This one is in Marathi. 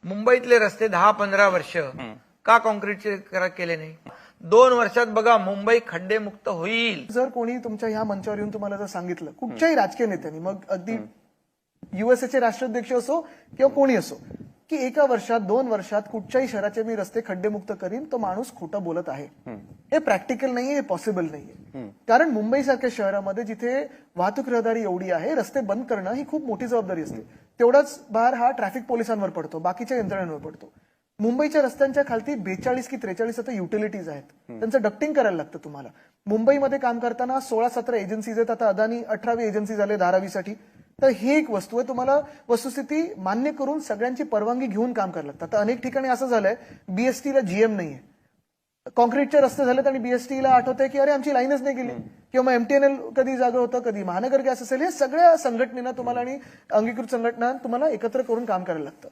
मुंबईतले रस्ते 10-15 वर्ष का कॉन्क्रीटचे केले नाही? 2 वर्षात बघा मुंबई खड्डेमुक्त होईल. जर कोणी तुमच्या ह्या मंचावर येऊन तुम्हाला जर सांगितलं कुठच्याही राजकीय नेत्यांनी, मग अगदी युएसएचे राष्ट्राध्यक्ष असो किंवा कोणी असो, की 1 वर्षात 2 वर्षात कुठच्याही शहराचे मी रस्ते खड्डेमुक्त करीन, तो माणूस खोटं बोलत आहे. हे प्रॅक्टिकल नाहीये, हे पॉसिबल नाहीये. कारण मुंबईसारख्या शहरामध्ये जिथे वाहतूक रहदारी एवढी आहे, रस्ते बंद करणं ही खूप मोठी जबाबदारी असते. तेवढाच भार हा ट्रॅफिक पोलिसांवर पडतो, बाकीच्या यंत्रणांवर पडतो. मुंबईच्या रस्त्यांच्या खालती 42 की 43 आता युटिलिटीज आहेत, त्यांचं डक्टिंग करायला लागतं तुम्हाला. मुंबईमध्ये काम करताना 16-17 एजन्सीज आहेत, आता अदानी 18वी एजन्सी झाले धारावीसाठी. तर ही एक वस्तू आहे, तुम्हाला वस्तुस्थिती मान्य करून सगळ्यांची परवानगी घेऊन काम करायला लागतं. आता अनेक ठिकाणी असं झालंय, बीएसटीला जीएम नाहीये, कॉन्क्रीटचे रस्ते झालेत आणि बीएसटीला आठवतंय की अरे आमची लाईनच नाही गेली, किंवा मग एमटीएनएल कधी जागा होतं, कधी महानगर गॅस असेल. हे सगळ्या संघटनेनं तुम्हाला आणि अंगीकृत संघटना तुम्हाला एकत्र करून काम करायला लागतं.